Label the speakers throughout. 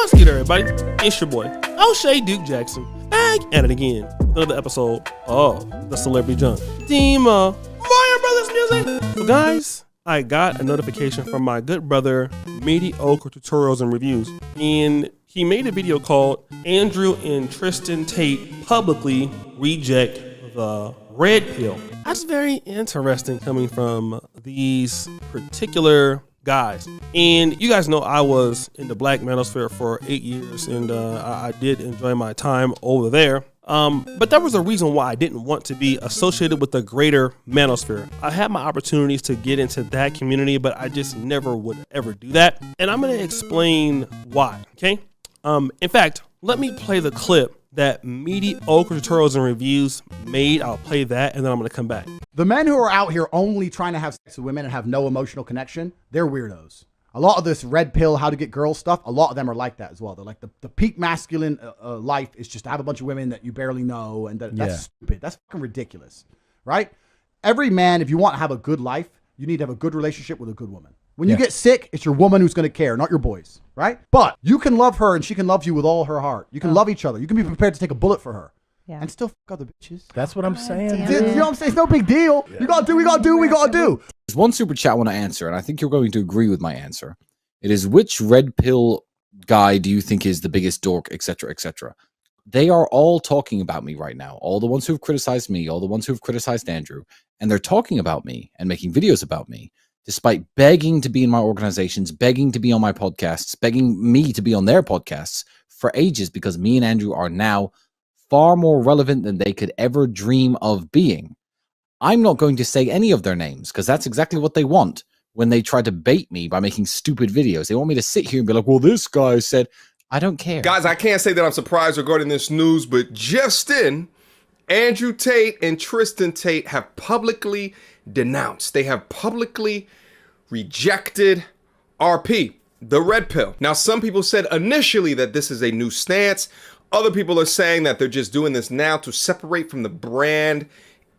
Speaker 1: What's good, everybody? It's your boy, O'Shea Duke Jackson, back at it again with another episode of the Celebrity Junk Team Mario Brothers Music. So guys, I got a notification from my good brother, Mediocre Tutorials and Reviews, and he made a video called Andrew and Tristan Tate Publicly Reject the Red Pill. That's very interesting coming from these particular guys. And you guys know I was in the Black manosphere for 8 years, and I did enjoy my time over there. But there was a reason why I didn't want to be associated with the greater manosphere. I had my opportunities to get into that community, but I just never would ever do that. And I'm going to explain why, okay? In fact, let me play the clip that Mediocre Tutorials and Reviews made. I'll play that, and then I'm going to come back.
Speaker 2: The men who are out here only trying to have sex with women and have no emotional connection, they're weirdos. A lot of this red pill, how to get girls stuff, a lot of them are like that as well. They're like the peak masculine life is just to have a bunch of women that you barely know, and that's stupid. That's fucking ridiculous, right? Every man, if you want to have a good life, you need to have a good relationship with a good woman. When you get sick, it's your woman who's going to care, not your boys, right? But you can love her and she can love you with all her heart. You can love each other. You can be prepared to take a bullet for her. Yeah. And still fuck other bitches.
Speaker 3: That's what I'm saying.
Speaker 2: You know what I'm saying? It's no big deal. Yeah. You gotta do, we gotta do, we gotta do.
Speaker 4: There's one super chat I want to answer, and I think you're going to agree with my answer. It is, which red pill guy do you think is the biggest dork, etc., etc.? They are all talking about me right now. All the ones who have criticized me, all the ones who have criticized Andrew, and they're talking about me and making videos about me, despite begging to be in my organizations, begging to be on my podcasts, begging me to be on their podcasts for ages, because me and Andrew are now far more relevant than they could ever dream of being. I'm not going to say any of their names, because that's exactly what they want when they try to bait me by making stupid videos. They want me to sit here and be like, well, this guy said, I don't care.
Speaker 5: Guys, I can't say that I'm surprised regarding this news, but just in, Andrew Tate and Tristan Tate have publicly denounced. They have publicly rejected RP, the red pill. Now, some people said initially that this is a new stance. Other people are saying that they're just doing this now to separate from the brand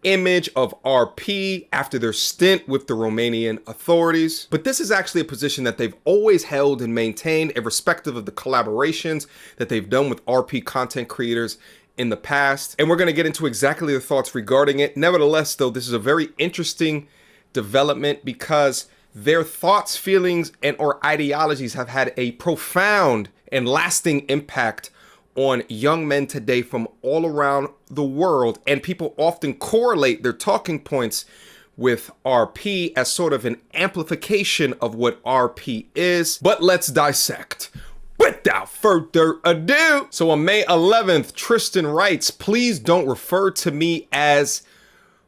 Speaker 5: image of RP after their stint with the Romanian authorities. But this is actually a position that they've always held and maintained, irrespective of the collaborations that they've done with RP content creators in the past. And we're going to get into exactly the thoughts regarding it. Nevertheless, though, this is a very interesting development because their thoughts, feelings, and or ideologies have had a profound and lasting impact on young men today from all around the world. And people often correlate their talking points with RP as sort of an amplification of what RP is. But let's dissect. Without further ado. So on May 11th, Tristan writes, please don't refer to me as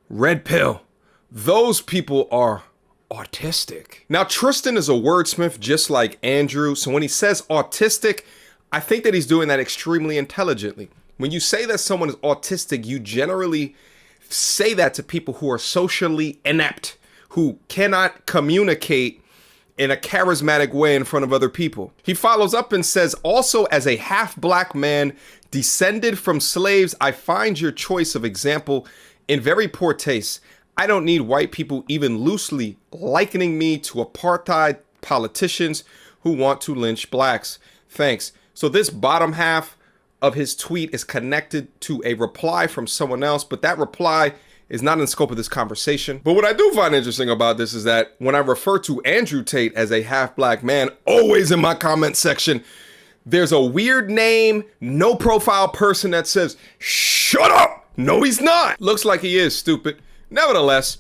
Speaker 5: red pill. Those people are autistic. Now, Tristan is a wordsmith just like Andrew. So when he says autistic, I think that he's doing that extremely intelligently. When you say that someone is autistic, you generally say that to people who are socially inept, who cannot communicate in a charismatic way in front of other people. He follows up and says, also as a half-black man descended from slaves, I find your choice of example in very poor taste. I don't need white people even loosely likening me to apartheid politicians who want to lynch blacks. Thanks. So this bottom half of his tweet is connected to a reply from someone else, but that reply is not in the scope of this conversation. But what I do find interesting about this is that when I refer to Andrew Tate as a half-black man, always in my comment section, there's a weird name, no profile person that says, shut up. No, he's not. Looks like he is, stupid. Nevertheless,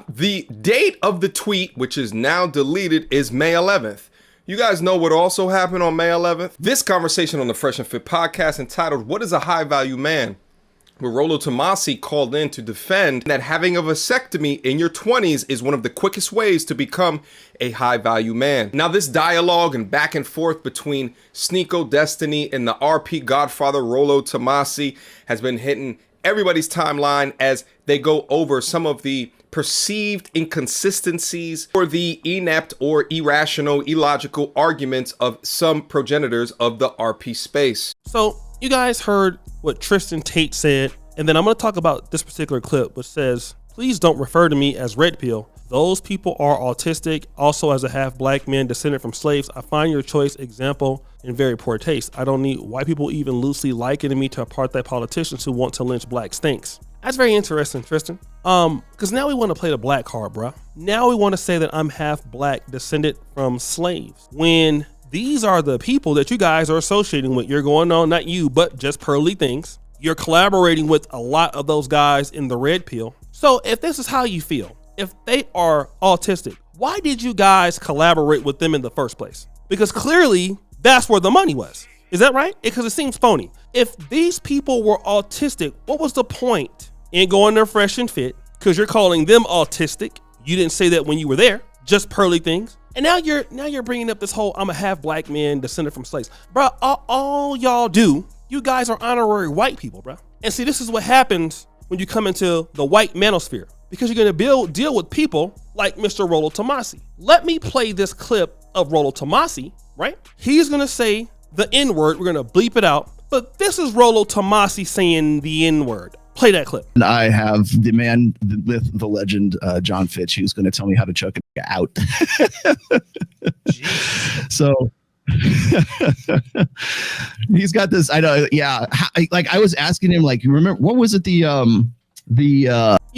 Speaker 5: the date of the tweet, which is now deleted, is May 11th. You guys know what also happened on May 11th? This conversation on the Fresh and Fit podcast entitled, What is a High Value Man? Where Rollo Tomasi called in to defend that having a vasectomy in your 20s is one of the quickest ways to become a high value man. Now, this dialogue and back and forth between Sneeko Destiny and the RP godfather Rollo Tomasi has been hitting everybody's timeline as they go over some of the perceived inconsistencies or the inept or irrational, illogical arguments of some progenitors of the RP space.
Speaker 1: So you guys heard what Tristan Tate said, and then I'm going to talk about this particular clip, which says, please don't refer to me as red pill. Those people are autistic. Also, as a half black man descended from slaves, I find your choice example in very poor taste. I don't need white people even loosely likening me to apartheid politicians who want to lynch black stinks. That's very interesting, Tristan. Because now we want to play the black card, bruh. Now we want to say that I'm half black, descended from slaves. When these are the people that you guys are associating with. You're going on, not you, but just Pearly Things. You're collaborating with a lot of those guys in the red pill. So if this is how you feel, if they are autistic, why did you guys collaborate with them in the first place? Because clearly that's where the money was. Is that right? Because it seems phony. If these people were autistic, what was the point in going there fresh and fit? Because you're calling them autistic. You didn't say that when you were there, just Pearly Things. And now you're bringing up this whole I'm a half black man descended from slaves. Bro, all y'all do, you guys are honorary white people, bro. And see, this is what happens when you come into the white manosphere, because you're going to deal with people like Mr. Rollo Tomasi. Let me play this clip of Rollo Tomasi, right? He's going to say the N-word. We're going to bleep it out. But this is Rollo Tomasi saying the N-word. Play that clip.
Speaker 3: And I have the man with the legend, John Fitch, who's going to tell me how to choke it out. So he's got this. I know. Yeah. I was asking him, like, you remember, what was it? You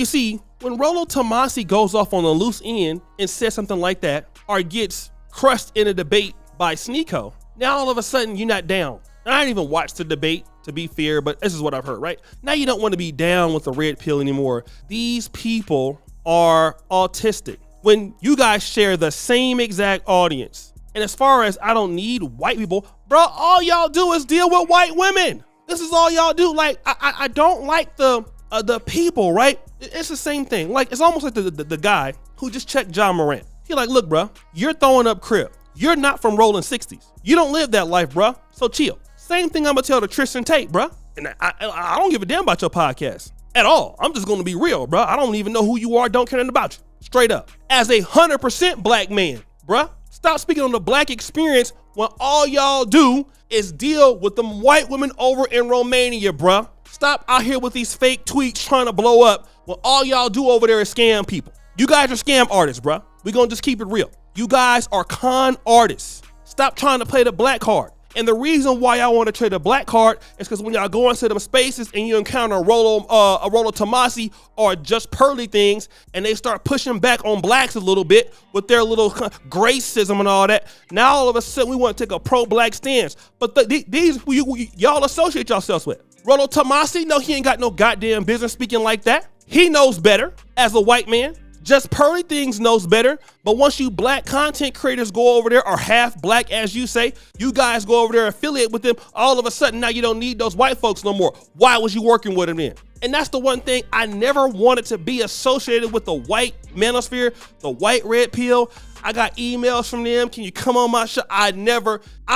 Speaker 1: see, when Rollo Tomasi goes off on a loose end and says something like that, or gets crushed in a debate by Sneeko, now all of a sudden you're not down. And I didn't even watch the debate, to be fair, but this is what I've heard, right? Now you don't want to be down with the red pill anymore. These people are autistic. When you guys share the same exact audience, and as far as I don't need white people, bro, all y'all do is deal with white women. This is all y'all do. Like, I don't like the people, right? It's the same thing. Like, it's almost like the guy who just checked John Morant. He like, look, bro, you're throwing up crib. You're not from rolling 60s. You don't live that life, bro. So chill. Same thing I'm gonna tell to Tristan Tate, bro. And I don't give a damn about your podcast at all. I'm just gonna be real, bro. I don't even know who you are. Don't care nothing about you. Straight up. As a 100% black man, bro, stop speaking on the black experience when all y'all do is deal with them white women over in Romania, bro. Stop out here with these fake tweets trying to blow up when all y'all do over there is scam people. You guys are scam artists, bro. We gonna just keep it real. You guys are con artists. Stop trying to play the black card. And the reason why y'all want to trade the black card is because when y'all go into them spaces and you encounter a Rollo Tomasi or just Pearly Things, and they start pushing back on blacks a little bit with their little gracism and all that, now all of a sudden we want to take a pro-black stance. But these y'all associate yourselves with. Rollo Tomasi, no, he ain't got no goddamn business speaking like that. He knows better as a white man. Just Pearly Things knows better. But once you black content creators go over there, or half black as you say, you guys go over there, affiliate with them, all of a sudden now you don't need those white folks no more. Why was you working with them then? And that's the one thing I never wanted to be associated with, the white manosphere, the white red pill. I got emails from them. Can you come on my show? I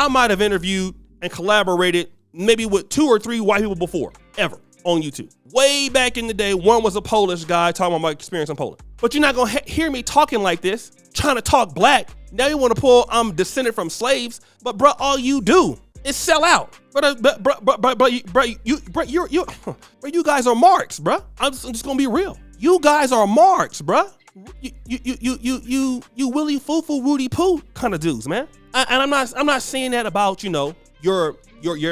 Speaker 1: might have interviewed and collaborated maybe with 2 or 3 white people before, ever, on YouTube. Way back in the day, one was a Polish guy talking about my experience in Poland. But you're not going to hear me talking like this, trying to talk black. Now you want to pull I'm descended from slaves, but bro, all you do is sell out. You guys are marks, bro. I'm just going to be real. You guys are marks, bro. You Willy Foo Rudy Poo kind of dudes, man. And I'm not saying that about, your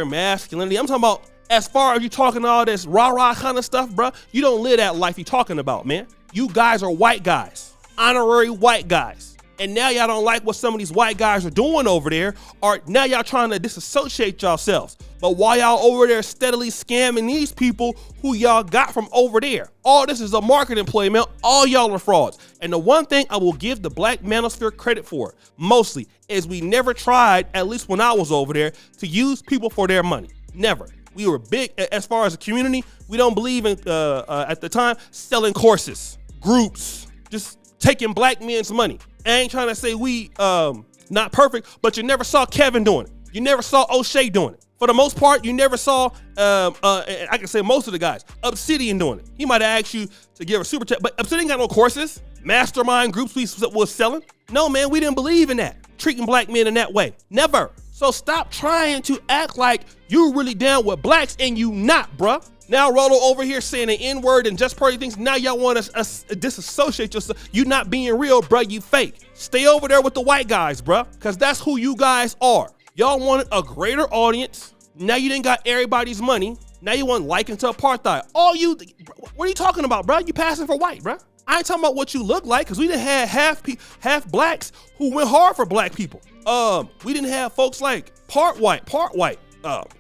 Speaker 1: masculinity. I'm talking about as far as you talking all this rah-rah kind of stuff, bro. You don't live that life you talking about, man. You guys are white guys, honorary white guys. And now y'all don't like what some of these white guys are doing over there, or now y'all trying to disassociate yourselves. But while y'all over there steadily scamming these people who y'all got from over there, all this is a marketing play, man. All y'all are frauds. And the one thing I will give the black manosphere credit for, mostly, is we never tried, at least when I was over there, to use people for their money. Never. We were big as far as a community. We don't believe in, at the time, selling courses, groups, just taking black men's money. I ain't trying to say we not perfect, but you never saw Kevin doing it. You never saw O'Shea doing it. For the most part, you never saw, I can say most of the guys, Obsidian doing it. He might have asked you to give a super chat, but Obsidian got no courses, mastermind groups we was selling. No, man, we didn't believe in that. Treating black men in that way. Never. So stop trying to act like you really down with blacks and you not, bruh. Now Rolo over here saying the N-word and just party things. Now y'all want to disassociate yourself. You not being real, bro. You fake. Stay over there with the white guys, bro, because that's who you guys are. Y'all wanted a greater audience. Now you didn't got everybody's money. Now you want liking to apartheid. What are you talking about, bro? You passing for white, bro. I ain't talking about what you look like, because we didn't have half blacks who went hard for black people. We didn't have folks like part white,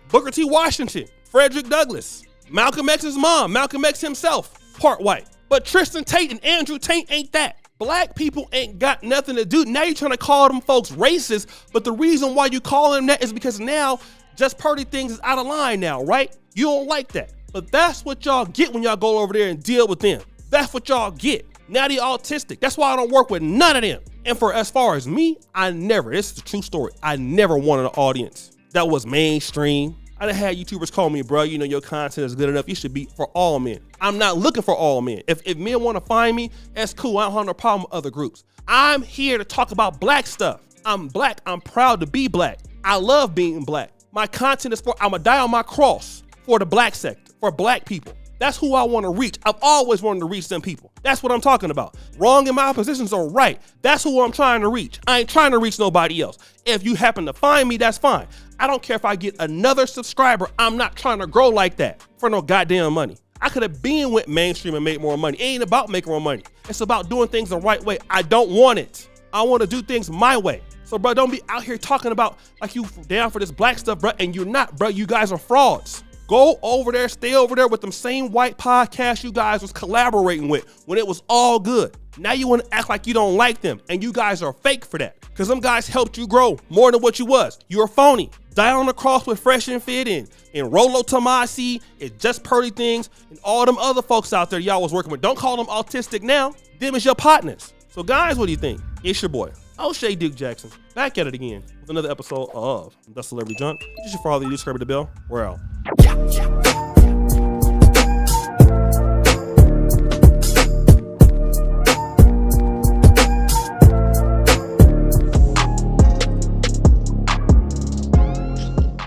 Speaker 1: Booker T. Washington, Frederick Douglass, Malcolm X's mom, Malcolm X himself, part white. But Tristan Tate and Andrew Tate ain't that. Black people ain't got nothing to do. Now you're trying to call them folks racist, but the reason why you call them that is because now just party things is out of line now, right? You don't like that. But that's what y'all get when y'all go over there and deal with them. That's what y'all get. Now they autistic. That's why I don't work with none of them. And for as far as me, this is the true story. I never wanted an audience that was mainstream. I done had YouTubers call me, bro, you know, your content is good enough. You should be for all men. I'm not looking for all men. If men want to find me, that's cool. I don't have no problem with other groups. I'm here to talk about black stuff. I'm black. I'm proud to be black. I love being black. My content is I'm going to die on my cross for the black sector, for black people. That's who I want to reach. I've always wanted to reach them people. That's what I'm talking about. Wrong in my positions are right. That's who I'm trying to reach. I ain't trying to reach nobody else. If you happen to find me, that's fine. I don't care if I get another subscriber. I'm not trying to grow like that for no goddamn money. I could have been went mainstream and made more money. It ain't about making more money. It's about doing things the right way. I don't want it. I want to do things my way. So, bro, don't be out here talking about like you down for this black stuff, bro, and you're not, bro. You guys are frauds. Go over there, stay over there with them same white podcasts you guys was collaborating with when it was all good. Now you want to act like you don't like them, and you guys are fake for that. Because them guys helped you grow more than what you was. You're phony. Die on the cross with Fresh and Fit and Rolo Tomasi and Just Purdy Things and all them other folks out there y'all was working with. Don't call them autistic now. Them is your partners. So guys, what do you think? It's your boy, O'Shea Duke Jackson, back at it again with another episode of The Celebrity Junk. You should follow the subscribe to the bell. We're out.